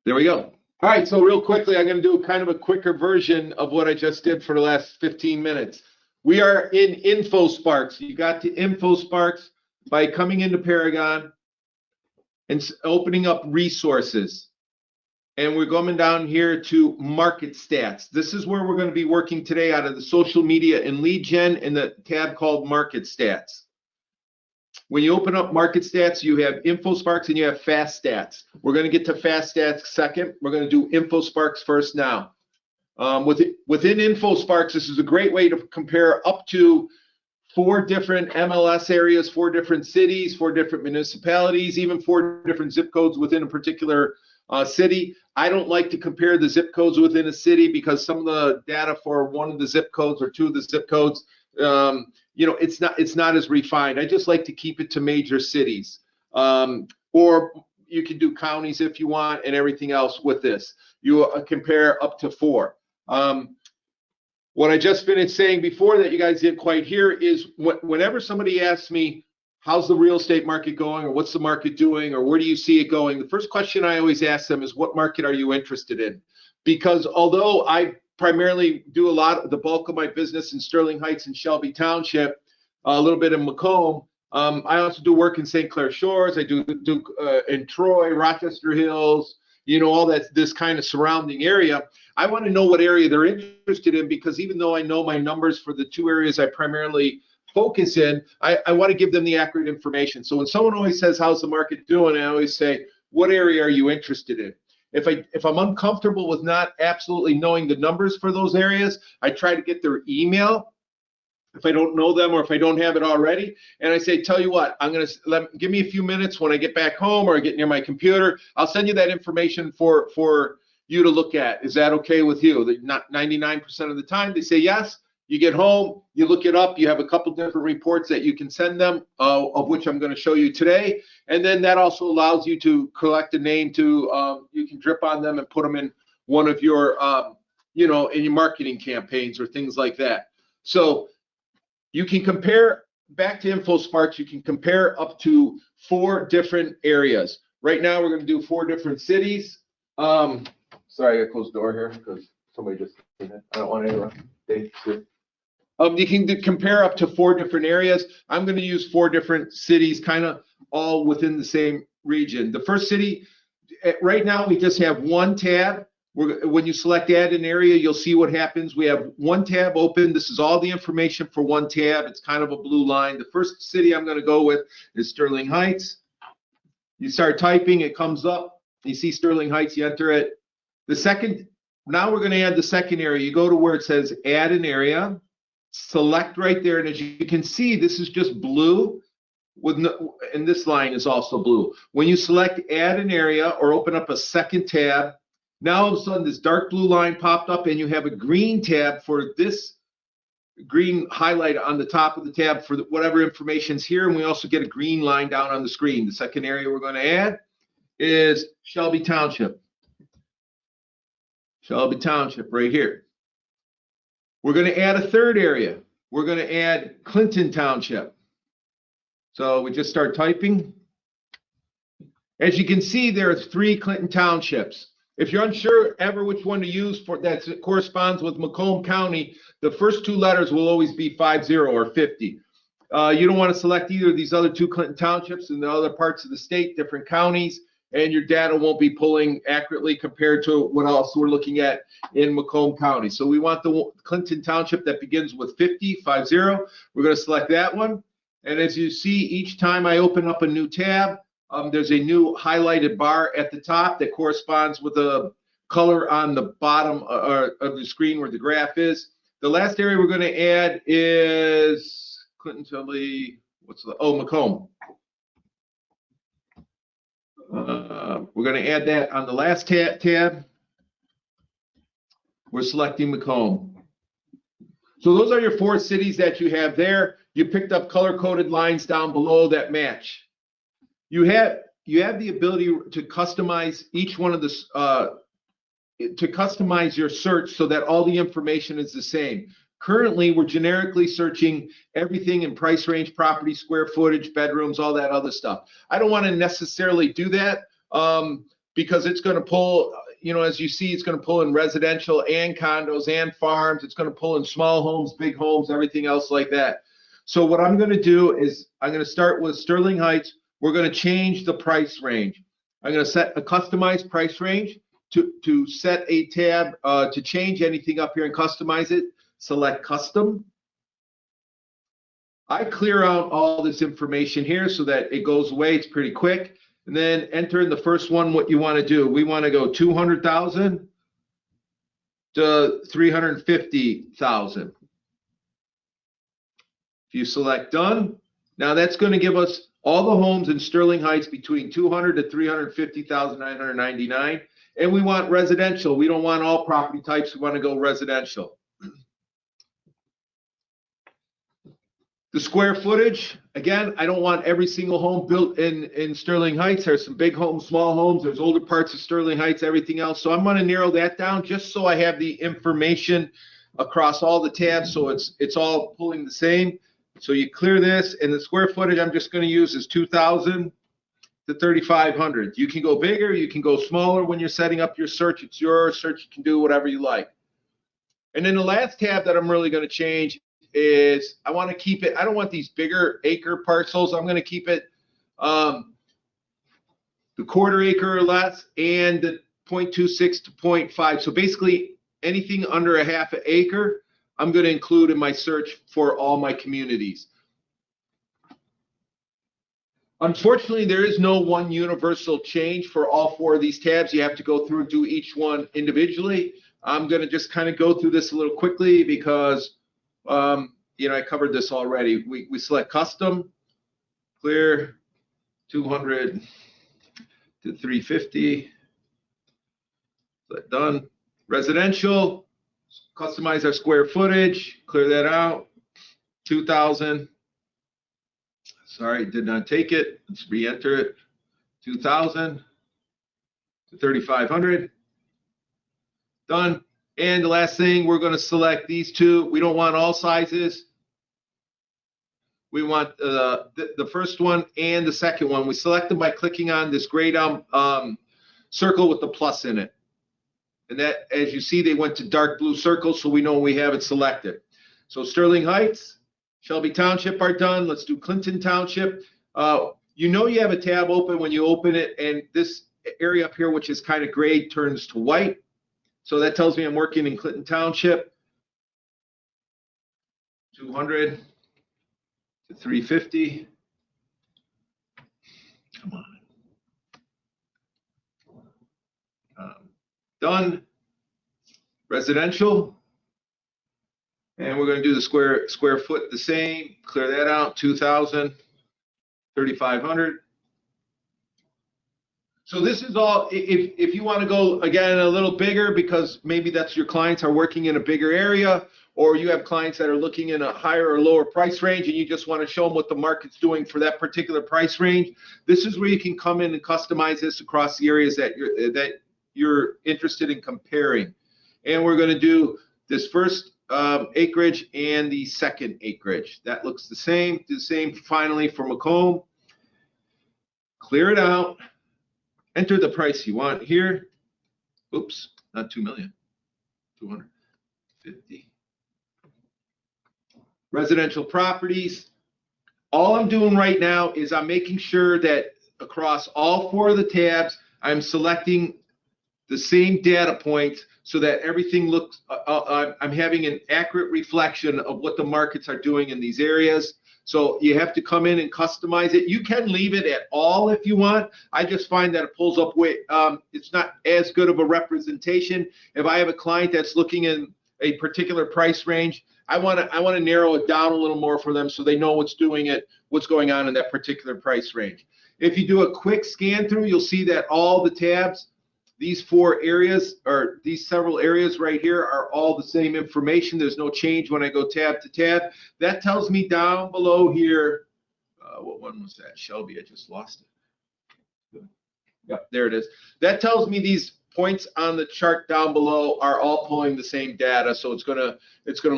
There we go. All right, so real quickly, I'm going to do kind of a quicker version of what I just did for the last 15 minutes. We are in InfoSparks. You got to InfoSparks by coming into Paragon and opening up resources. And we're going down here to MarketStats. This is where we're going to be working today out of the social media and lead gen in the tab called MarketStats. When you open up MarketStats, you have InfoSparks and you have FastStats. We're going to get to FastStats second. We're going to do InfoSparks first now. Within InfoSparks, this is a great way to compare up to 4 different MLS areas, 4 different cities, 4 different municipalities, even 4 different zip codes within a particular city. I don't like to compare the zip codes within a city because some of the data for one of the zip codes or 2 of the zip codes, it's not as refined. I just like to keep it to major cities, or you can do counties if you want, and everything else with this. You compare up to 4. What I just finished saying before that you guys didn't quite hear is whenever somebody asks me, how's the real estate market going, or what's the market doing, or where do you see it going? The first question I always ask them is, what market are you interested in? Because although I primarily do the bulk of my business in Sterling Heights and Shelby Township, a little bit in Macomb, I also do work in St. Clair Shores. I do in Troy, Rochester Hills, all this kind of surrounding area. I want to know what area they're interested in, because even though I know my numbers for the 2 areas I primarily focus in, I want to give them the accurate information. So when someone always says, how's the market doing, I always say, what area are you interested in? If I'm uncomfortable with not absolutely knowing the numbers for those areas, I try to get their email if I don't know them or if I don't have it already. And I say, tell you what, give me a few minutes when I get back home or I get near my computer. I'll send you that information for you to look at. Is that okay with you? Not 99% of the time they say yes. You get home, you look it up, you have a couple different reports that you can send them, of which I'm going to show you today. And then that also allows you to collect a name you can drip on them and put them in one of your, in your marketing campaigns or things like that. So you can compare, back to InfoSparks, you can compare up to 4 different areas. Right now we're going to do 4 different cities. Sorry, I got to close the door here because somebody just came in. I don't want to interrupt. You can compare up to 4 different areas. I'm going to use 4 different cities, kind of all within the same region. The first city, right now we just have 1 tab. When you select add an area, you'll see what happens. We have 1 tab open. This is all the information for 1 tab. It's kind of a blue line. The first city I'm going to go with is Sterling Heights. You start typing, it comes up. You see Sterling Heights, you enter it. Now we're going to add the second area. You go to where it says add an area, select right there, and as you can see, this is just blue, and this line is also blue. When you select add an area or open up a second tab, now all of a sudden this dark blue line popped up and you have a green tab for this green highlight on the top of the tab for whatever information's here, and we also get a green line down on the screen. The second area we're going to add is Shelby Township. Shelby Township right here. We're going to add a third area. We're going to add Clinton Township. So we just start typing. As you can see, there are 3 Clinton Townships. If you're unsure ever which one to use for that corresponds with Macomb County, the first 2 letters will always be 50 or 50. You don't want to select either of these other 2 Clinton Townships in the other parts of the state, different counties, and your data won't be pulling accurately compared to what else we're looking at in Macomb County. So we want the Clinton Township that begins with 50. We're going to select that one. And as you see, each time I open up a new tab, there's a new highlighted bar at the top that corresponds with the color on the bottom of the screen where the graph is. The last area we're going to add is Clinton, Shelby, Macomb. We're going to add that on the last tab. We're selecting Macomb. So those are your 4 cities that you have there. You picked up color-coded lines down below that match. You have the ability to customize each one of the to customize your search so that all the information is the same. Currently, we're generically searching everything in price range, property, square footage, bedrooms, all that other stuff. I don't want to necessarily do that. because it's going to pull, as you see, it's going to pull in residential and condos and farms. It's going to pull in small homes, big homes, everything else like that. So what I'm going to do is I'm going to start with Sterling Heights. We're going to change the price range. I'm going to set a customized price range to set a tab to change anything up here and customize it. Select custom. I clear out all this information here so that it goes away. It's pretty quick. And then enter in the first one what you want to do. We want to go 200,000 to 350,000. If you select done, now that's going to give us all the homes in Sterling Heights between 200 to 350,999. And we want residential. We don't want all property types. We want to go residential. The square footage, again, I don't want every single home built in Sterling Heights. There's some big homes, small homes. There's older parts of Sterling Heights, everything else. So I'm going to narrow that down just so I have the information across all the tabs, so it's all pulling the same. So you clear this, and the square footage I'm just going to use is 2,000 to 3,500. You can go bigger, you can go smaller when you're setting up your search. It's your search. You can do whatever you like. And then the last tab that I'm really going to change is I want to keep it, I don't want these bigger acre parcels. I'm going to keep it the quarter acre or less and the 0.26 to 0.5. So basically anything under a half an acre, I'm going to include in my search for all my communities. Unfortunately, there is no one universal change for all four of these tabs. You have to go through and do each one individually. I'm going to just kind of go through this a little quickly because I covered this already. We select custom, clear, 200 to 350. Select done. Residential, customize our square footage, clear that out, 2,000. Sorry, did not take it. Let's re-enter it. 2,000 to 3,500. Done. And the last thing, we're going to select these two. We don't want all sizes. We want the first one and the second one. We select them by clicking on this gray down circle with the plus in it. And that, as you see, they went to dark blue circles, so we know we have it selected. So Sterling Heights, Shelby Township are done. Let's do Clinton Township. You have a tab open when you open it, and this area up here, which is kind of gray, turns to white. So that tells me I'm working in Clinton Township. 200 to 350. Come on. Done. Residential. And we're going to do the square foot the same. Clear that out. 2,000, 3,500. So this is all, if you want to go, again, a little bigger because maybe that's your clients are working in a bigger area, or you have clients that are looking in a higher or lower price range and you just want to show them what the market's doing for that particular price range. This is where you can come in and customize this across the areas that you're interested in comparing. And we're going to do this first acreage and the second acreage. That looks the same. Do the same finally for Macomb. Clear it out. Enter the price you want here. Oops, not 2 million. 250. Residential properties. All I'm doing right now is I'm making sure that across all four of the tabs, I'm selecting the same data points so that everything looks, I'm having an accurate reflection of what the markets are doing in these areas. So you have to come in and customize it. You can leave it at all if you want. I just find that it pulls up way, it's not as good of a representation. If I have a client that's looking in a particular price range, I want to narrow it down a little more for them so they know what's going on in that particular price range. If you do a quick scan through, you'll see that all the tabs, these four areas, or these several areas right here, are all the same information. There's no change when I go tab to tab. That tells me down below here, what one was that? Shelby, I just lost it. Yep, there it is. That tells me these points on the chart down below are all pulling the same data, so it's gonna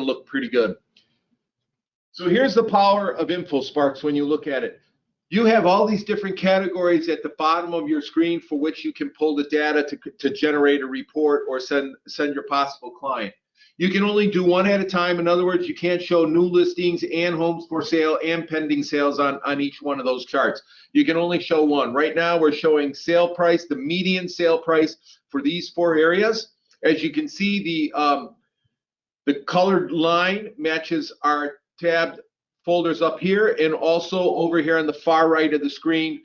look pretty good. So here's the power of InfoSparks when you look at it. you have all these different categories at the bottom of your screen for which you can pull the data to generate a report or send your possible client. You can only do one at a time. In other words, you can't show new listings and homes for sale and pending sales on each one of those charts. You can only show one. Right now, we're showing sale price, the median sale price for these 4 areas. As you can see, the colored line matches our tabbed folders up here, and also over here on the far right of the screen,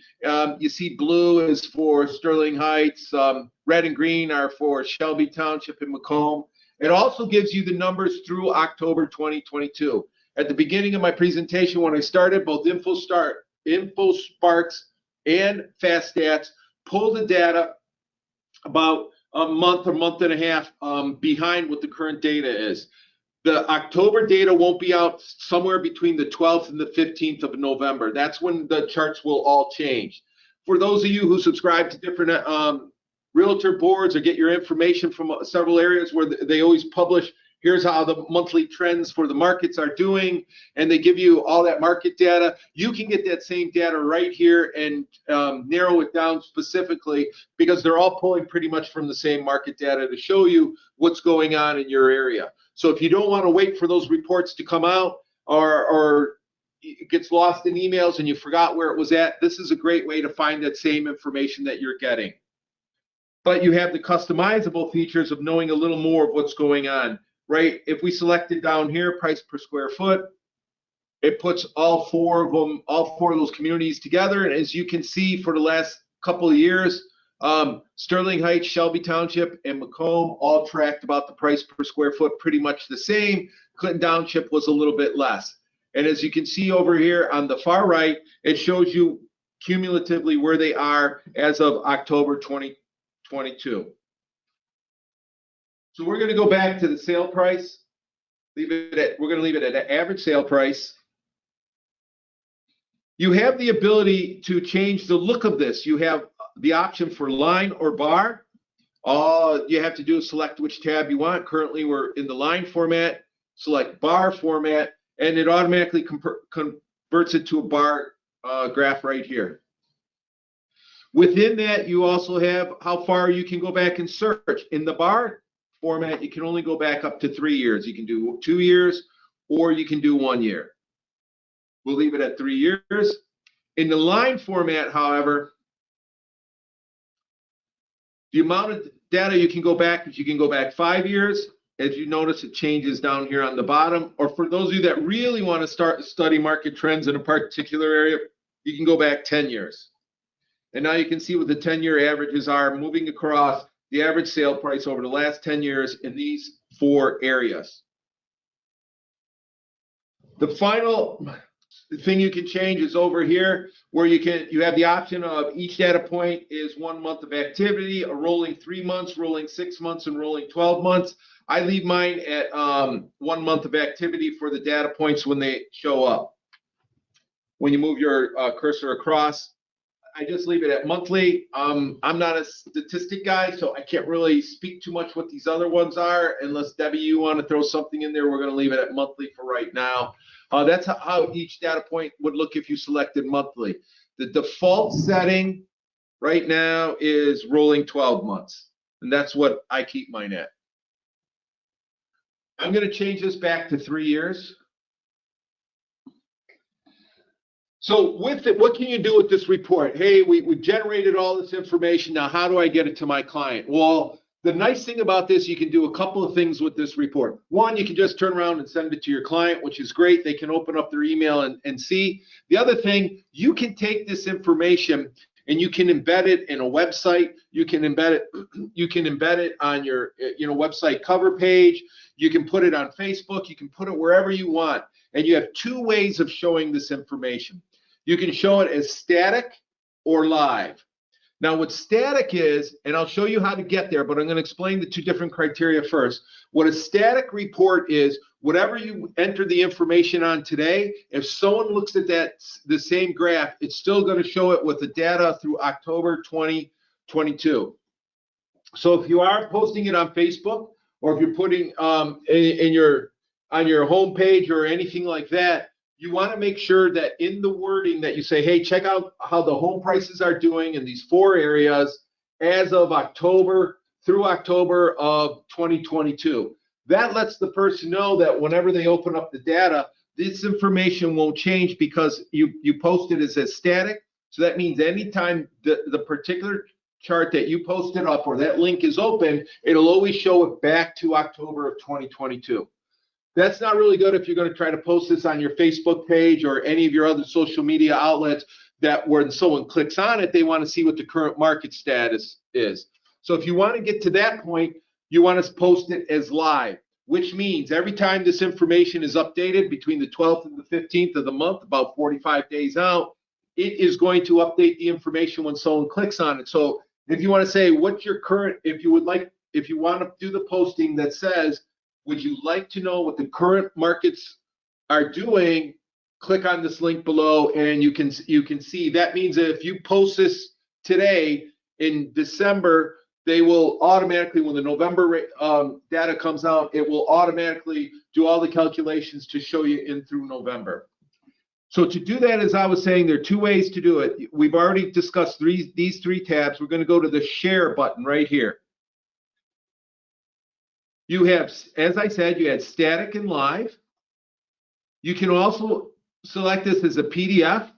you see blue is for Sterling Heights, red and green are for Shelby Township and Macomb. It also gives you the numbers through October 2022. At the beginning of my presentation, when I started, both InfoSparks and FastStats pull the data about a month or month and a half behind what the current data is. The October data won't be out somewhere between the 12th and the 15th of November. That's when the charts will all change. For those of you who subscribe to different realtor boards or get your information from several areas where they always publish, here's how the monthly trends for the markets are doing, and they give you all that market data, you can get that same data right here and narrow it down specifically, because they're all pulling pretty much from the same market data to show you what's going on in your area. So if you don't want to wait for those reports to come out, or it gets lost in emails and you forgot where it was at, this is a great way to find that same information that you're getting. But you have the customizable features of knowing a little more of what's going on, right? If we selected down here, price per square foot, it puts all 4 of them, all 4 of those communities together. And as you can see, for the last couple of years, Sterling Heights, Shelby Township, and Macomb all tracked about the price per square foot pretty much the same. Clinton Township was a little bit less. And as you can see over here on the far right, it shows you cumulatively where they are as of October 2022. So we're going to go back to the sale price. We're going to leave it at an average sale price. You have the ability to change the look of this. You have the option for line or bar. All you have to do is select which tab you want. Currently, we're in the line format. Select bar format, and it automatically converts it to a bar graph right here. Within that, you also have how far you can go back and search. In the bar format, you can only go back up to 3 years. You can do 2 years, or you can do 1 year. We'll leave it at 3 years. In the line format, however, the amount of data you can go back is you can go back 5 years. As you notice, it changes down here on the bottom. Or for those of you that really want to start to study market trends in a particular area, you can go back 10 years. And now you can see what the 10-year averages are moving across the average sale price over the last 10 years in these 4 areas. The final thing you can change is over here, where you have the option of each data point is 1 month of activity, a rolling 3 months, rolling 6 months, and rolling 12 months. I leave mine at 1 month of activity for the data points when they show up. When you move your cursor across, I just leave it at monthly. I'm not a statistic guy, so I can't really speak too much what these other ones are. Unless, Debbie, you want to throw something in there, we're going to leave it at monthly for right now. That's how each data point would look if you selected monthly. The default setting right now is rolling 12 months, and that's what I keep mine at. I'm going to change this back to 3 years. So with it, what can you do with this report? Hey, we generated all this information. Now, how do I get it to my client? Well, the nice thing about this, you can do a couple of things with this report. One, you can just turn around and send it to your client, which is great. They can open up their email and see. The other thing, you can take this information and you can embed it in a website. You can embed it on your website cover page. You can put it on Facebook. You can put it wherever you want. And you have 2 ways of showing this information. You can show it as static or live. Now, what static is, and I'll show you how to get there, but I'm going to explain the 2 different criteria first. What a static report is, whatever you enter the information on today, if someone looks at the same graph, it's still going to show it with the data through October 2022. So if you are posting it on Facebook, or if you're putting on your home page or anything like that, you want to make sure that in the wording that you say, hey, check out how the home prices are doing in these 4 areas as of October through October of 2022. That lets the person know that whenever they open up the data, this information won't change because you posted it as static. So that means anytime the particular chart that you posted up or that link is open, it'll always show it back to October of 2022. That's not really good if you're going to try to post this on your Facebook page or any of your other social media outlets that when someone clicks on it, they want to see what the current market status is. So if you want to get to that point, you want to post it as live, which means every time this information is updated between the 12th and the 15th of the month, about 45 days out, it is going to update the information when someone clicks on it. So if you want to say what's your current, if you want to do the posting that says, would you like to know what the current markets are doing? Click on this link below and you can see. That means that if you post this today in December, they will automatically, when the November data comes out, it will automatically do all the calculations to show you in through November. So to do that, as I was saying, there are 2 ways to do it. We've already discussed these 3 tabs. We're going to go to the share button right here. You have, as I said, you had static and live. You can also select this as a PDF.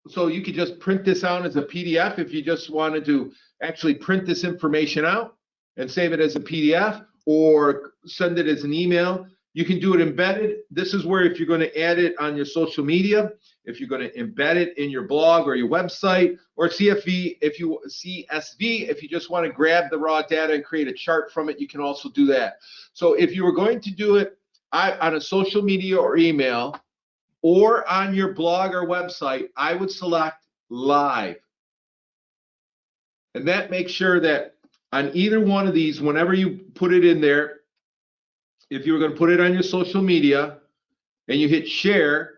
So you could just print this out as a PDF if you just wanted to actually print this information out and save it as a PDF or send it as an email. You can do it embedded. This is where if you're going to add it on your social media, if you're going to embed it in your blog or your website, or CSV, if you just want to grab the raw data and create a chart from it, you can also do that. So if you were going to do it on a social media or email or on your blog or website, I would select live. And that makes sure that on either one of these, whenever you put it in there, if you were going to put it on your social media and you hit share,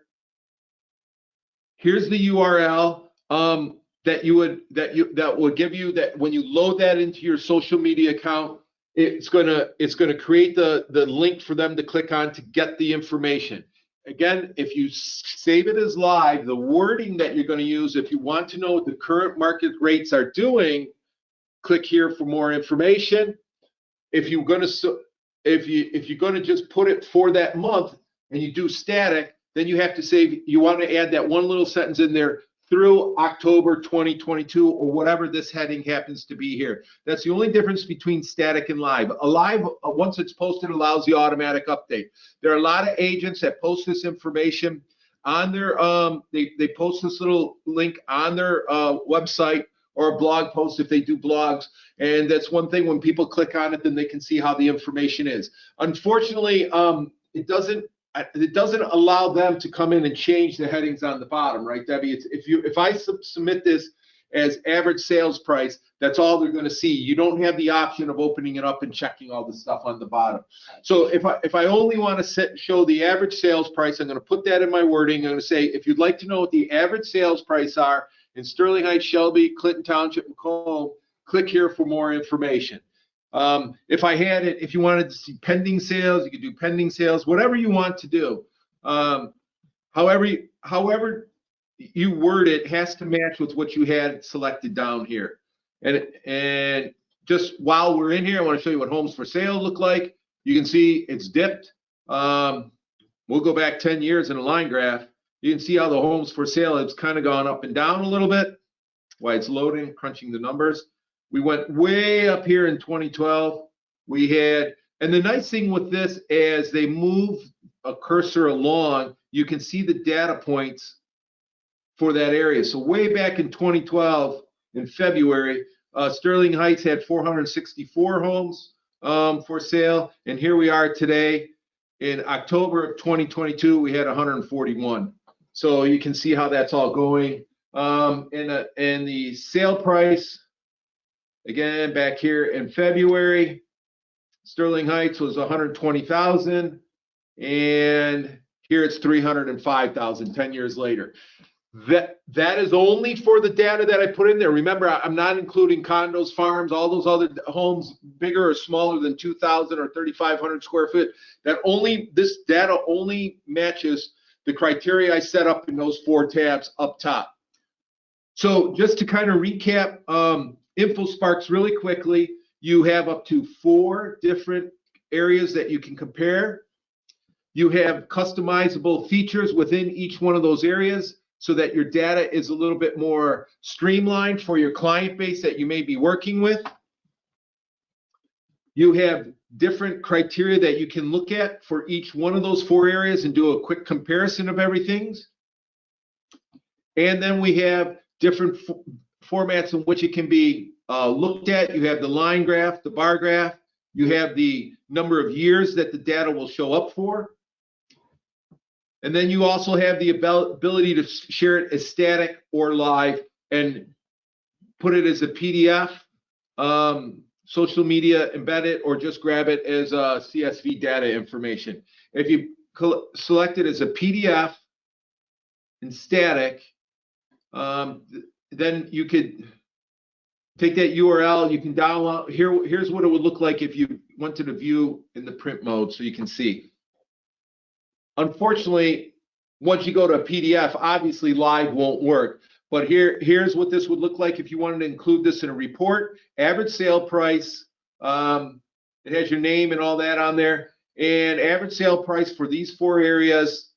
here's the URL that will give you that when you load that into your social media account, it's gonna create the link for them to click on to get the information. Again, if you save it as live, the wording that you're going to use, if you want to know what the current market rates are doing, click here for more information. If you're going to just put it for that month and you do static, then you have to say you want to add that one little sentence in there through October 2022 or whatever this heading happens to be here. That's the only difference between static and live. A live, once it's posted, allows the automatic update. There are a lot of agents that post this information on their, they post this little link on their website or a blog post if they do blogs. And that's one thing, when people click on it, then they can see how the information is. Unfortunately, it doesn't allow them to come in and change the headings on the bottom, right, Debbie? If I submit this as average sales price, that's all they're going to see. You don't have the option of opening it up and checking all the stuff on the bottom. So if I only want to show the average sales price, I'm going to put that in my wording. I'm going to say, if you'd like to know what the average sales price are in Sterling Heights, Shelby, Clinton Township, Macomb, click here for more information. If you wanted to see pending sales, you could do pending sales, whatever you want to do. However you word it has to match with what you had selected down here. And just while we're in here, I want to show you what homes for sale look like. You can see it's dipped. We'll go back 10 years in a line graph. You can see how the homes for sale has kind of gone up and down a little bit while it's loading, crunching the numbers. We went way up here in 2012. And the nice thing with this, as they move a cursor along, you can see the data points for that area. So way back in 2012, in February, Sterling Heights had 464 homes for sale. And here we are today. In October of 2022, we had 141. So you can see how that's all going. And the sale price, again, back here in February, Sterling Heights was 120,000, and here it's 305,000 10 years later. That is only for the data that I put in there. Remember, I'm not including condos, farms, all those other homes, bigger or smaller than 2,000 or 3,500 square foot. This data only matches the criteria I set up in those 4 tabs up top. So just to kind of recap InfoSparks really quickly, you have up to 4 different areas that you can compare. You have customizable features within each one of those areas so that your data is a little bit more streamlined for your client base that you may be working with. You have different criteria that you can look at for each one of those 4 areas and do a quick comparison of everything. And then we have different formats in which it can be looked at. You have the line graph, the bar graph. You have the number of years that the data will show up for. And then you also have the ability to share it as static or live and put it as a PDF, social media, embed it, or just grab it as a CSV data information. If you select it as a PDF and static, then you could take that URL, you can download. Here's what it would look like if you went to the view in the print mode so you can see. Unfortunately, once you go to a PDF, obviously live won't work. But here's what this would look like if you wanted to include this in a report. Average sale price, it has your name and all that on there. And average sale price for these 4 areas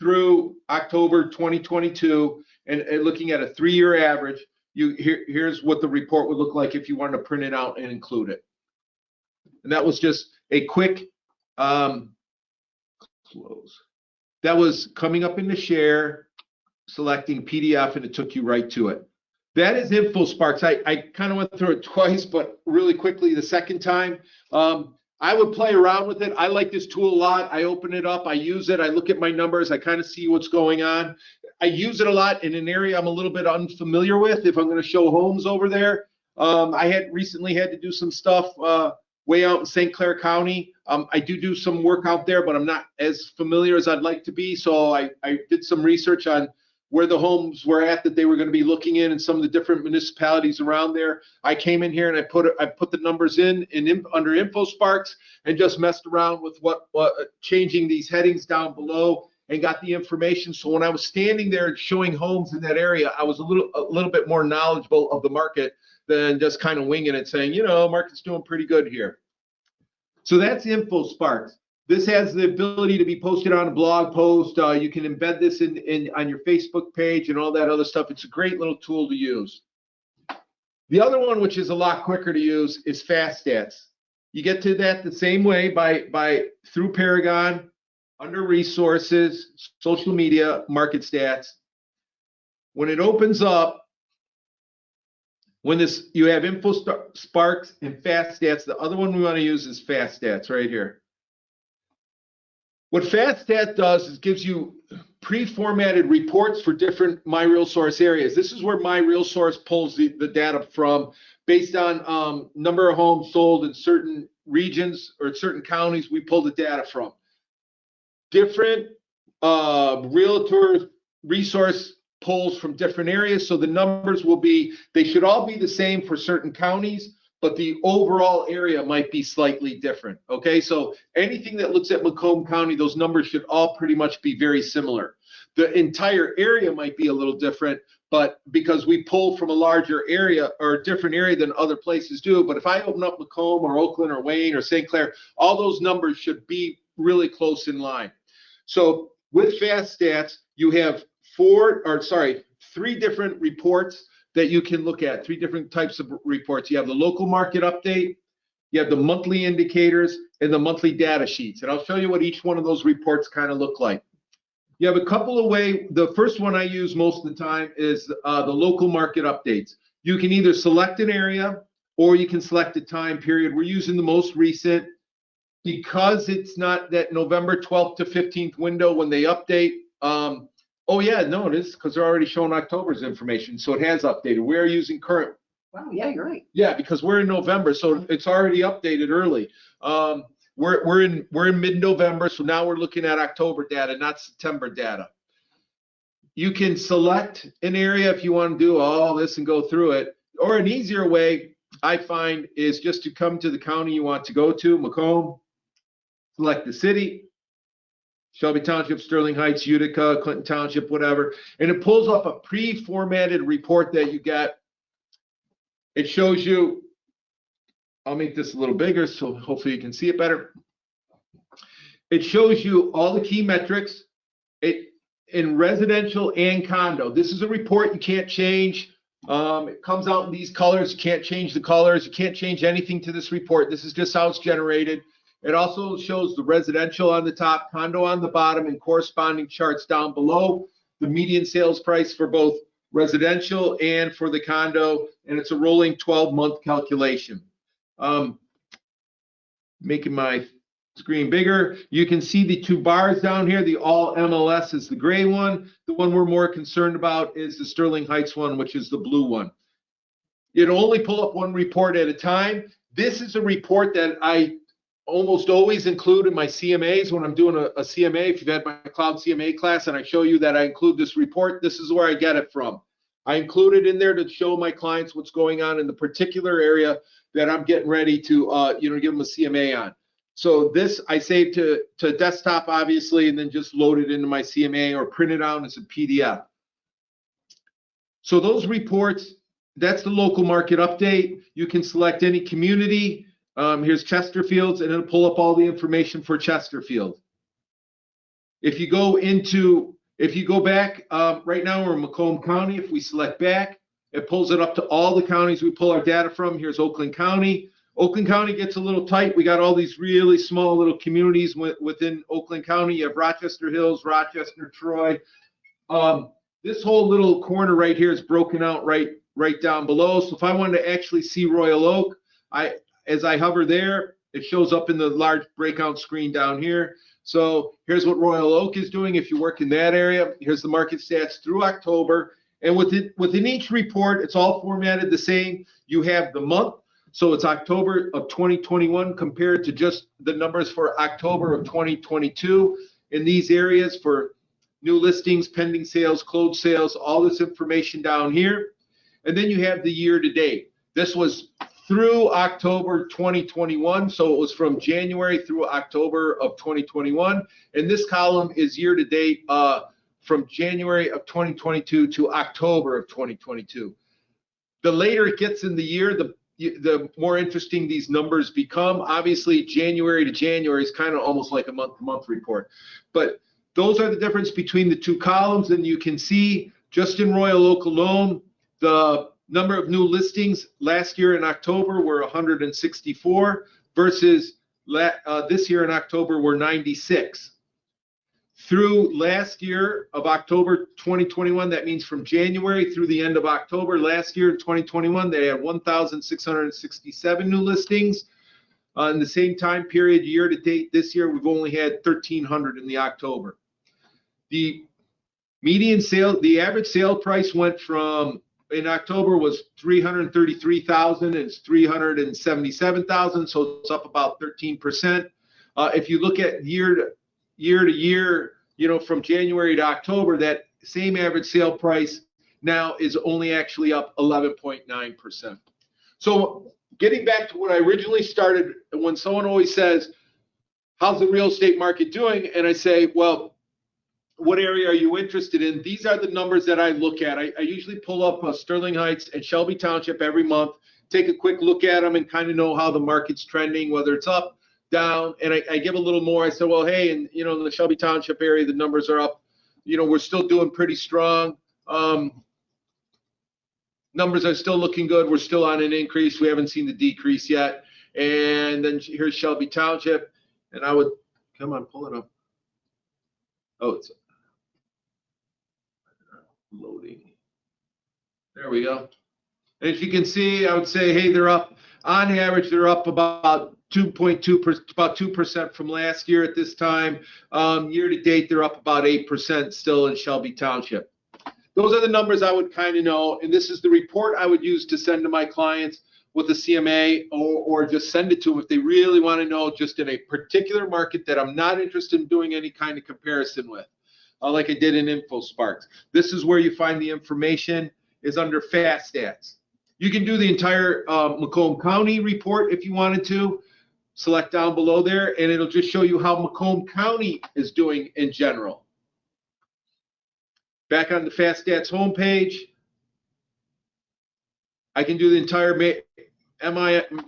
through October 2022, and looking at a 3-year average, here's what the report would look like if you wanted to print it out and include it. And that was just a quick close. That was coming up in the share, selecting PDF, and it took you right to it. That is InfoSparks. I kind of went through it twice, but really quickly the second time. I would play around with it. I like this tool a lot. I open it up, I use it, I look at my numbers, I kind of see what's going on. I use it a lot in an area I'm a little bit unfamiliar with. If I'm going to show homes over there, I had recently had to do some stuff way out in St. Clair County. I do some work out there, but I'm not as familiar as I'd like to be. So I did some research on where the homes were at that they were going to be looking in some of the different municipalities around there. I came in here and I put the numbers in under InfoSparks and just messed around with what changing these headings down below and got the information. So when I was standing there showing homes in that area, I was a little bit more knowledgeable of the market than just kind of winging it, saying, market's doing pretty good here. So that's InfoSparks. This has the ability to be posted on a blog post. You can embed this on your Facebook page and all that other stuff. It's a great little tool to use. The other one, which is a lot quicker to use, is FastStats. You get to that the same way by through Paragon, under Resources, Social Media, MarketStats. When it opens up, you have InfoSparks and FastStats. The other one we want to use is FastStats right here. What FastStat does is gives you pre-formatted reports for different MyRealSource areas. This is where MyRealSource pulls the data from based on number of homes sold in certain regions or certain counties. We pull the data from different realtor resource pulls from different areas. So the numbers they should all be the same for certain counties, but the overall area might be slightly different. Okay, so anything that looks at Macomb County, those numbers should all pretty much be very similar. The entire area might be a little different, but because we pull from a larger area or a different area than other places do. But if I open up Macomb or Oakland or Wayne or St. Clair, all those numbers should be really close in line. So with FastStats, you have 3 different reports that you can look at, 3 different types of reports. You have the local market update, you have the monthly indicators, and the monthly data sheets. And I'll show you what each one of those reports kind of look like. You have a couple of ways. The first one I use most of the time is the local market updates. You can either select an area or you can select a time period. We're using the most recent because it's not that November 12th to 15th window when they update. Oh yeah, no, it is because they're already showing October's information, so it has updated. We're using current. Wow, yeah, you're right. Yeah, because we're in November, so it's already updated early. We're in mid-November, so now we're looking at October data, not September data. You can select an area if you want to do all this and go through it, or an easier way I find is just to come to the county you want to go to, Macomb, select the city, Shelby Township, Sterling Heights, Utica, Clinton Township, whatever. And it pulls up a pre-formatted report that you get. It shows you, I'll make this a little bigger so hopefully you can see it better. It shows you all the key metrics in residential and condo. This is a report you can't change. It comes out in these colors. You can't change the colors. You can't change anything to this report. This is just how it's generated. It also shows the residential on the top, condo on the bottom, and corresponding charts down below. The median sales price for both residential and for the condo, and it's a rolling 12-month calculation. Making my screen bigger. You can see the two bars down here. The all MLS is the gray one. The one we're more concerned about is the Sterling Heights one, which is the blue one. It'll only pull up one report at a time. This is a report that I almost always include in my CMAs when I'm doing a CMA. If you've had my cloud CMA class and I show you that I include this report, this is where I get it from. I include it in there to show my clients what's going on in the particular area that I'm getting ready to give them a CMA on. So this I save to desktop, obviously, and then just load it into my CMA or print it out as a PDF. So those reports, that's the local market update. You can select any community. Here's Chesterfield's, and it'll pull up all the information for Chesterfield. If you go back, right now we're in Macomb County. If we select back, it pulls it up to all the counties we pull our data from. Here's Oakland County. Oakland County gets a little tight. We got all these really small little communities within Oakland County. You have Rochester Hills, Rochester, Troy. This whole little corner right here is broken out right down below. So if I wanted to actually see Royal Oak, as I hover there, it shows up in the large breakout screen down here. So here's what Royal Oak is doing if you work in that area. Here's the market stats through October. And within each report, it's all formatted the same. You have the month. So it's October of 2021 compared to just the numbers for October of 2022 in these areas for new listings, pending sales, closed sales, all this information down here. And then you have the year to date. This was through October 2021. So it was from January through October of 2021. And this column is year to date from January of 2022 to October of 2022. The later it gets in the year, the more interesting these numbers become. Obviously, January to January is kind of almost like a month-to-month report. But those are the difference between the two columns. And you can see just in Royal Oak alone, the number of new listings last year in October were 164 versus this year in October were 96. Through last year of October 2021, that means from January through the end of October last year in 2021, they had 1,667 new listings. In the same time period, year to date this year, we've only had 1,300 in the October. The median sale, the average sale price went from, in October was 333,000, and it's 377,000, so it's up about 13%. If you look at year to year, from January to October, that same average sale price now is only actually up 11.9%. So getting back to what I originally started, when someone always says, how's the real estate market doing? And I say, well, what area are you interested in? These are the numbers that I look at. I usually pull up Sterling Heights and Shelby Township every month, take a quick look at them and kind of know how the market's trending, whether it's up, down, and I give a little more. I said, well, hey, and in the Shelby Township area, the numbers are up. We're still doing pretty strong. Numbers are still looking good. We're still on an increase. We haven't seen the decrease yet. And then here's Shelby Township, and I would, come on, pull it up. Oh, it's loading. There we go. And as you can see, I would say, hey, they're up. On average, they're up about 2.2%, about 2% from last year at this time. Year to date, they're up about 8% still in Shelby Township. Those are the numbers I would kind of know, and this is the report I would use to send to my clients with the CMA, or just send it to them if they really want to know just in a particular market that I'm not interested in doing any kind of comparison with, like I did in InfoSparks. This is where you find the information, is under FastStats. You can do the entire Macomb County report if you wanted to. select down below there, and it'll just show you how Macomb County is doing in general. Back on the FastStats homepage, I can do the entire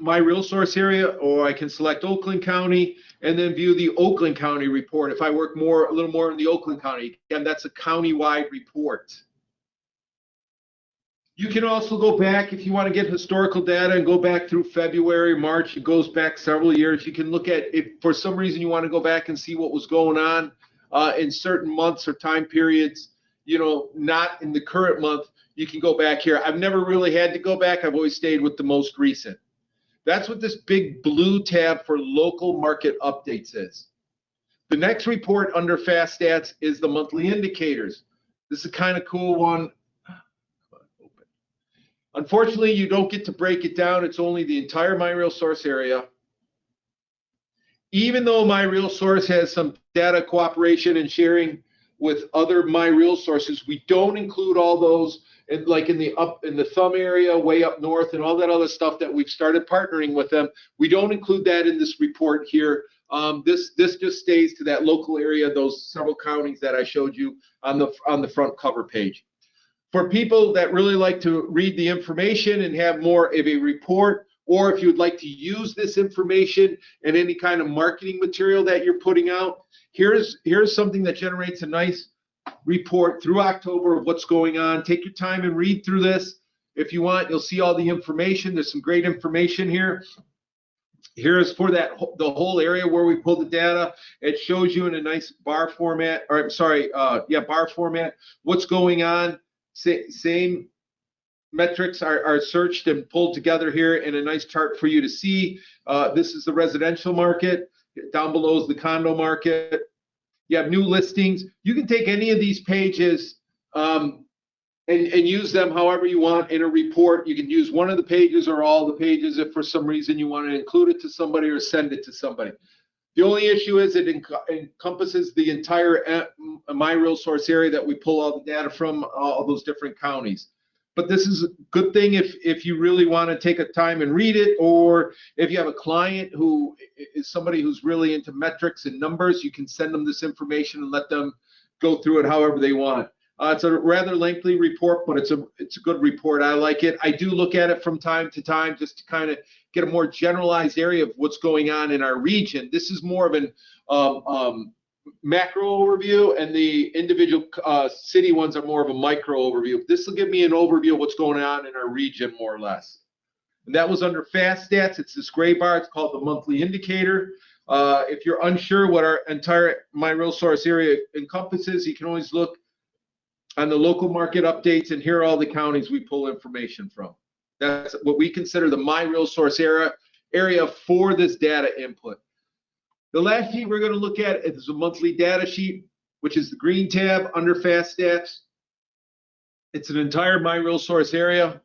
my real source area, or I can select Oakland County and then view the Oakland County report if I work a little more in the Oakland County. Again, that's a county-wide report. You can also go back if you want to get historical data and go back through February, March. It goes back several years. You can look at if for some reason you want to go back and see what was going on in certain months or time periods, you know, not in the current month. You can go back here. I've never really had to go back. I've always stayed with the most recent. That's what this big blue tab for local market updates is. The next report under FastStats is the monthly indicators. This is a kind of cool one. Unfortunately, you don't get to break it down. It's only the entire My Real Source area. Even though My Real Source has some data cooperation and sharing with other My Real Sources, we don't include all those like in the thumb area, way up north, and all that other stuff that we've started partnering with them. We don't include that in this report here. This just stays to that local area, those several counties that I showed you on the front cover page. For people that really like to read the information and have more of a report, or if you would like to use this information in any kind of marketing material that you're putting out, here's something that generates a nice report through October of what's going on. Take your time and read through this. If you want, you'll see all the information. There's some great information here. Here's for the whole area where we pull the data. It shows you in a nice bar format, or I'm sorry, bar format, what's going on. Same metrics are searched and pulled together here in a nice chart for you to see. This is the residential market. Down below is the condo market. You have new listings. You can take any of these pages and use them however you want in a report. You can use one of the pages or all the pages if for some reason you want to include it to somebody or send it to somebody. The only issue is it encompasses the entire My Real Source area that we pull all the data from, all those different counties. But this is a good thing if you really want to take a time and read it, or if you have a client who is somebody who's really into metrics and numbers, you can send them this information and let them go through it however they want. It's a rather lengthy report, but it's a good report. I like it. I do look at it from time to time just to kind of get a more generalized area of what's going on in our region. This is more of an macro overview, and the individual city ones are more of a micro overview. This will give me an overview of what's going on in our region, more or less. And that was under FastStats. It's this gray bar. It's called the monthly indicator. If you're unsure what our entire My Real Source area encompasses, you can always look on the local market updates, and here are all the counties we pull information from. That's what we consider the My Real Source area for this data input. The last sheet we're going to look at is a monthly data sheet, which is the green tab under FastStats. It's an entire My Real Source area.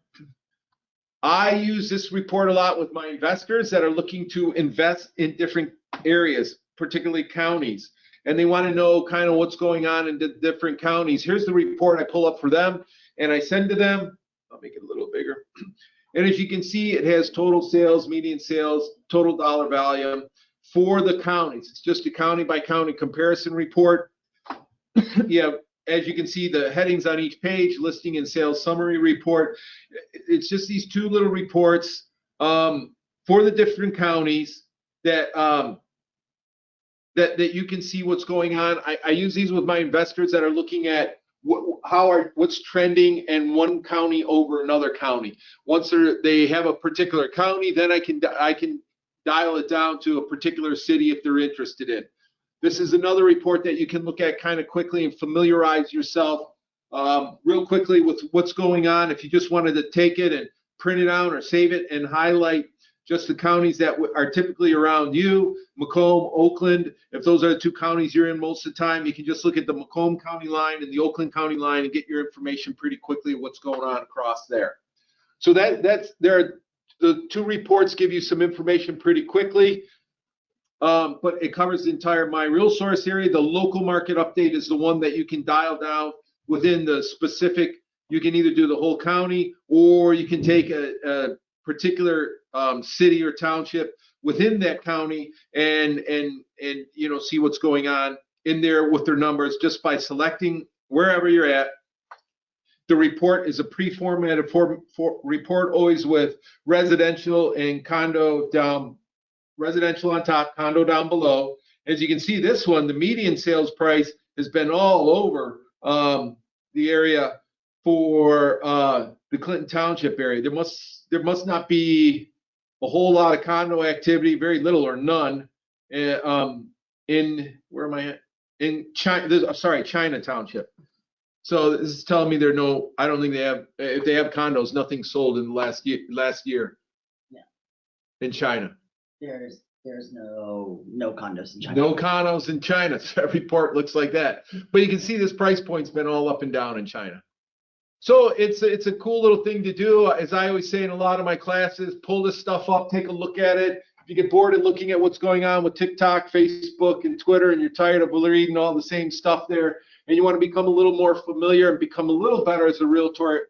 I use this report a lot with my investors that are looking to invest in different areas, particularly counties, and they want to know kind of what's going on in the different counties. Here's the report I pull up for them and I send to them. I'll make it a little bigger. And as you can see, it has total sales, median sales, total dollar value for the counties. It's just a county by county comparison report. Yeah, as you can see, the headings on each page, listing and sales summary report. It's just these two little reports for the different counties that that you can see what's going on. I use these with my investors that are looking at what's trending in one county over another county. Once they have a particular county, then I can dial it down to a particular city if they're interested in. This is another report that you can look at kind of quickly and familiarize yourself real quickly with what's going on. If you just wanted to take it and print it out or save it and highlight just the counties that are typically around you, Macomb, Oakland. If those are the two counties you're in most of the time, you can just look at the Macomb County line and the Oakland County line and get your information pretty quickly of what's going on across there. So the two reports give you some information pretty quickly, but it covers the entire My Real Source area. The local market update is the one that you can dial down within the specific. You can either do the whole county, or you can take a particular city or township within that county and you know, see what's going on in there with their numbers just by selecting wherever you're at. The report is a pre-formatted report, always with residential and condo down, residential on top, condo down below. As you can see, this one, the median sales price has been all over the area for the Clinton Township area. There must not be a whole lot of condo activity, very little or none, in where am I at? In China, sorry, China Township. So this is telling me there are no, I don't think they have, if they have condos, nothing sold in the last year. Yeah. In China. There's no condos in China. No condos in China. So that report looks like that. But you can see this price point's been all up and down in China. So it's a cool little thing to do. As I always say in a lot of my classes, pull this stuff up, take a look at it. If you get bored of looking at what's going on with TikTok, Facebook, and Twitter, and you're tired of reading all the same stuff there, and you want to become a little more familiar and become a little better as a realtor,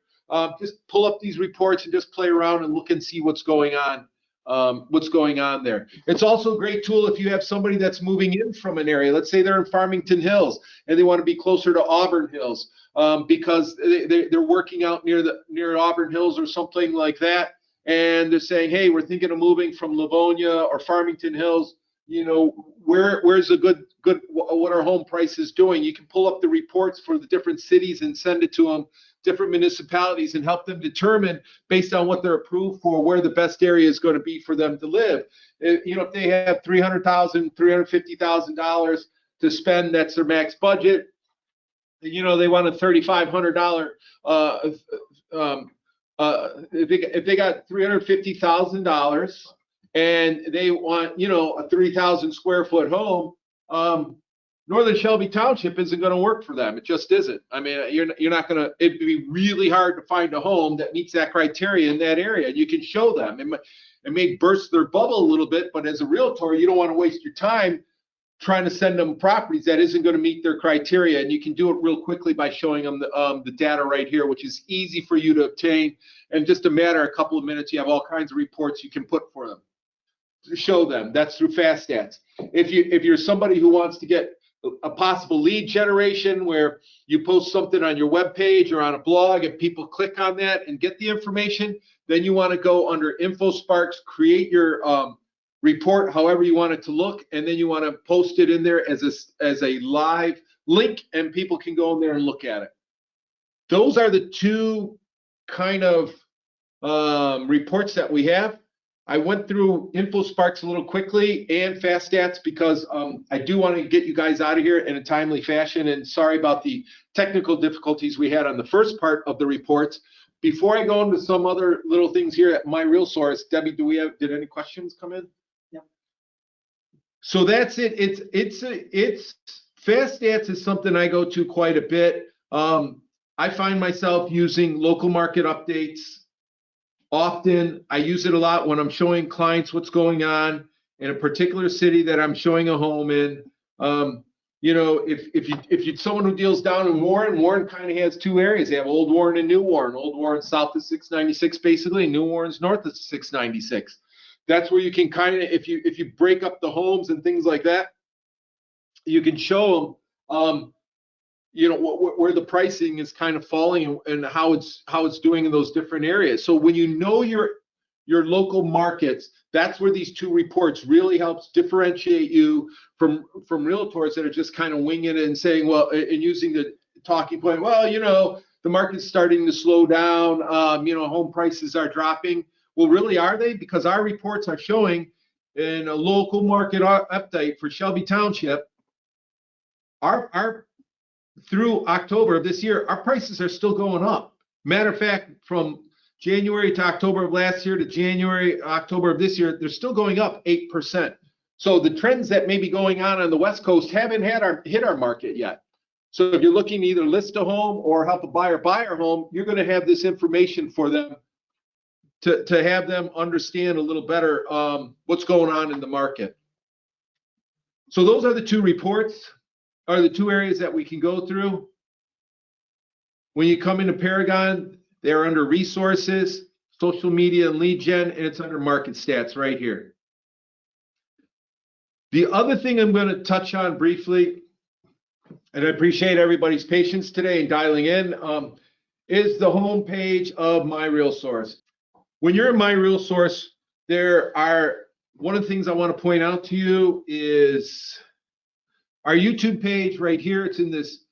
just pull up these reports and just play around and look and see what's going on. There. It's also a great tool if you have somebody that's moving in from an area. Let's say they're in Farmington Hills and they want to be closer to Auburn Hills because they're working out near Auburn Hills or something like that, and they're saying, hey, we're thinking of moving from Livonia or Farmington Hills. You know, where's a good what are home prices doing? You can pull up the reports for the different cities and send it to them, different municipalities, and help them determine based on what they're approved for where the best area is going to be for them to live. You know, if they have $300,000, $350,000 to spend, that's their max budget. You know, they want a $3,500. If they got $350,000 and they want, you know, a 3,000 square foot home, Northern Shelby Township isn't going to work for them. It just isn't. I mean, you're not going to. It'd be really hard to find a home that meets that criteria in that area. You can show them. It may burst their bubble a little bit, but as a realtor, you don't want to waste your time trying to send them properties that isn't going to meet their criteria. And you can do it real quickly by showing them the data right here, which is easy for you to obtain. And just a matter of a couple of minutes, you have all kinds of reports you can put for them to show them. That's through FastStats. If you're somebody who wants to get a possible lead generation where you post something on your web page or on a blog and people click on that and get the information, then you want to go under InfoSparks, create your report however you want it to look, and then you want to post it in there as a live link, and people can go in there and look at it. Those are the two kind of reports that we have. I went through InfoSparks a little quickly and FastStats because I do want to get you guys out of here in a timely fashion, and sorry about the technical difficulties we had on the first part of the reports. Before I go into some other little things here at My Real Source, Debbie, did any questions come in? No. So that's it. It's FastStats is something I go to quite a bit. I find myself using local market updates often. I use it a lot when I'm showing clients what's going on in a particular city that I'm showing a home in. You know, if you're someone who deals down in Warren kind of has two areas. They have Old Warren and New Warren. Old Warren south of 696 basically, and New Warren's north of 696. That's where you can kind of, if you break up the homes and things like that, you can show them, you know, where the pricing is kind of falling and how it's doing in those different areas. So when you know your local markets, that's where these two reports really helps differentiate you from realtors that are just kind of winging it and saying, well, and using the talking point, well, you know, the market's starting to slow down, you know, home prices are dropping. Well, really, are they? Because our reports are showing in a local market update for Shelby Township, our through October of this year, our prices are still going up. Matter of fact, from January to October of last year to January, October of this year, they're still going up 8%. So the trends that may be going on the West Coast haven't hit our market yet. So if you're looking to either list a home or help a buyer buy a home, you're going to have this information for them to have them understand a little better what's going on in the market. So those are the two reports, are the two areas that we can go through. When you come into Paragon, they're under resources, social media and lead gen, and it's under market stats right here. The other thing I'm going to touch on briefly, and I appreciate everybody's patience today and dialing in, is the home page of My Real Source. When you're in My Real Source, one of the things I want to point out to you is our YouTube page right here. It's in this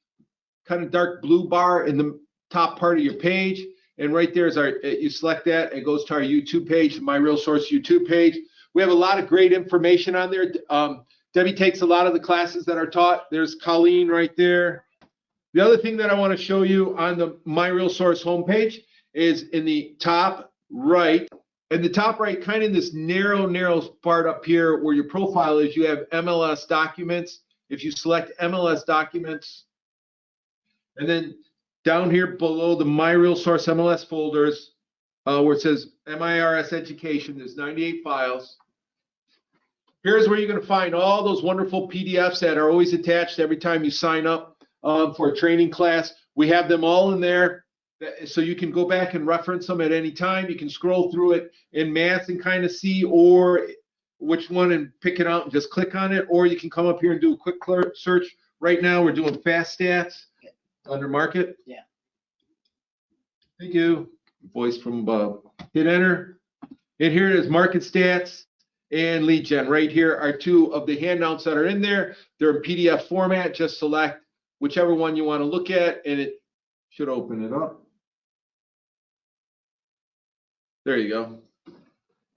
kind of dark blue bar in the top part of your page. And right there is you select that, it goes to our YouTube page, My Real Source YouTube page. We have a lot of great information on there. Debbie takes a lot of the classes that are taught. There's Colleen right there. The other thing that I want to show you on the My Real Source homepage is in the top right. In the top right, kind of in this narrow part up here where your profile is, you have MLS documents. If you select MLS documents, and then down here below the My Real Source MLS folders, where it says MIRS Education, there's 98 files. Here's where you're going to find all those wonderful PDFs that are always attached every time you sign up for a training class. We have them all in there, so you can go back and reference them at any time. You can scroll through it in mass and kind of see or which one and pick it out and just click on it, or you can come up here and do a quick search. Right now we're doing FastStats under Market. Yeah. Thank you. Voice from above. Hit enter. And here it is, MarketStats and Lead Gen. Right here are two of the handouts that are in there. They're in PDF format. Just select whichever one you want to look at, and it should open it up. There you go.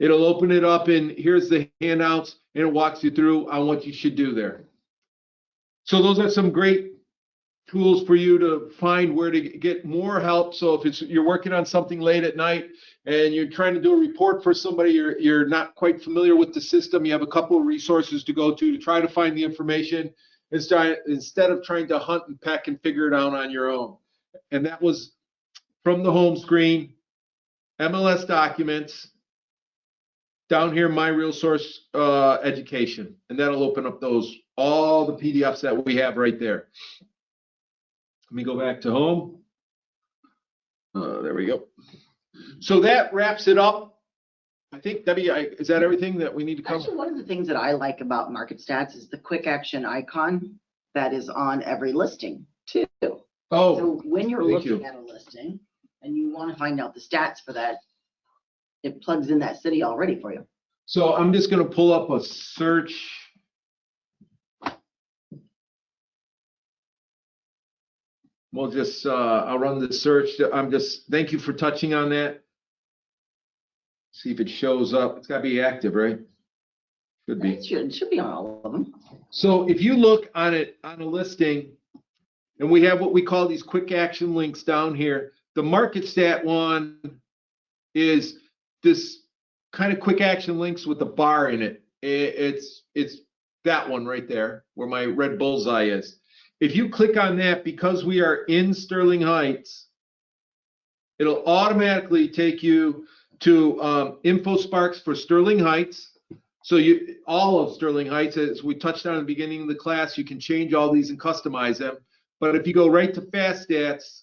It'll open it up, and here's the handouts, and it walks you through on what you should do there. So those are some great tools for you to find where to get more help. So if you're working on something late at night and you're trying to do a report for somebody, you're not quite familiar with the system, you have a couple of resources to go to try to find the information instead of trying to hunt and peck and figure it out on your own. And that was from the home screen, MLS documents, down here, My Real Source Education, and that'll open up all the PDFs that we have right there. Let me go back to home. There we go. So that wraps it up. I think, Debbie, is that everything that we need to cover? Actually, one of the things that I like about MarketStats is the quick action icon that is on every listing too. Oh, so when you're looking at a listing and you want to find out the stats for that, it plugs in that city already for you. So I'm just going to pull up a search. We'll just, I'll run the search. Thank you for touching on that. See if it shows up. It's got to be active, right? Should be. It should be on all of them. So if you look on it, on a listing, and we have what we call these quick action links down here, the MarketStat one is this kind of quick action links with the bar in it. It's that one right there where my red bullseye is. If you click on that, because we are in Sterling Heights, it'll automatically take you to InfoSparks for Sterling Heights. So all of Sterling Heights, as we touched on at the beginning of the class, you can change all these and customize them. But if you go right to FastStats,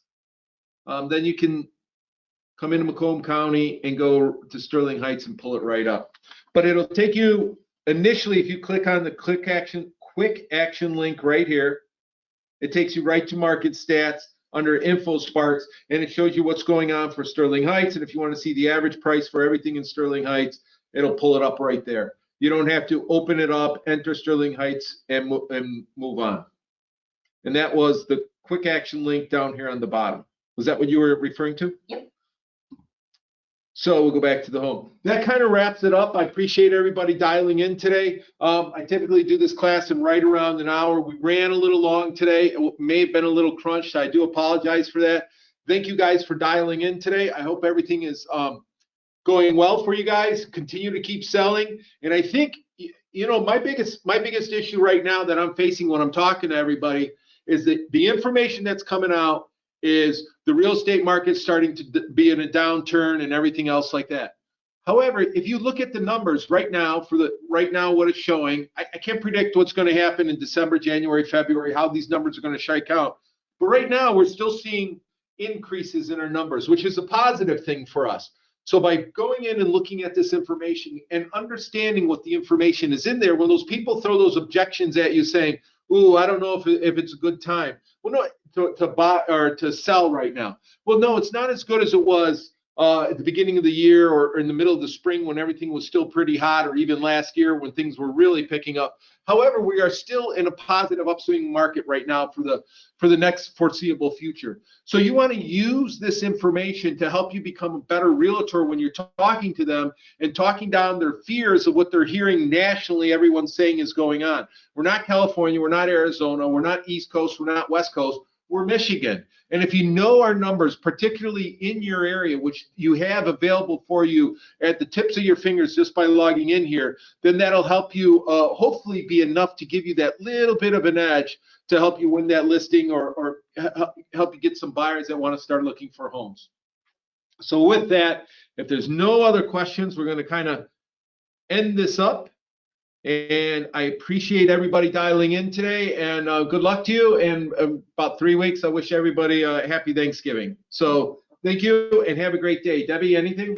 then you can come into Macomb County and go to Sterling Heights and pull it right up. But it'll take you initially, if you click on the quick action link right here, it takes you right to MarketStats under InfoSparks, and it shows you what's going on for Sterling Heights. And if you want to see the average price for everything in Sterling Heights, it'll pull it up right there. You don't have to open it up, enter Sterling Heights, and move on. And that was the quick action link down here on the bottom. Was that what you were referring to? Yep. So we'll go back to the home. That kind of wraps it up. I appreciate everybody dialing in today. I typically do this class in right around an hour. We ran a little long today. It may have been a little crunched. I do apologize for that. Thank you guys for dialing in today. I hope everything is going well for you guys. Continue to keep selling. And I think, you know, my biggest issue right now that I'm facing when I'm talking to everybody is that the information that's coming out is the real estate market starting to be in a downturn and everything else like that. However, if you look at the numbers right now, what it's showing, I can't predict what's going to happen in December, January, February, how these numbers are going to shake out. But right now, we're still seeing increases in our numbers, which is a positive thing for us. So by going in and looking at this information and understanding what the information is in there, when those people throw those objections at you saying, ooh, I don't know if it's a good time. Well, no, to buy or to sell right now. Well, no, it's not as good as it was at the beginning of the year or in the middle of the spring when everything was still pretty hot, or even last year when things were really picking up. However, we are still in a positive upswing market right now for the next foreseeable future. So you want to use this information to help you become a better realtor when you're talking to them and talking down their fears of what they're hearing nationally everyone's saying is going on. We're not California, we're not Arizona, we're not East Coast, we're not West Coast, we're Michigan. And if you know our numbers, particularly in your area, which you have available for you at the tips of your fingers just by logging in here, then that'll help you hopefully be enough to give you that little bit of an edge to help you win that listing or help you get some buyers that want to start looking for homes. So with that, if there's no other questions, we're going to kind of end this up. And I appreciate everybody dialing in today, and good luck to you. And about 3 weeks, I wish everybody a happy Thanksgiving. So thank you and have a great day. Debbie, anything?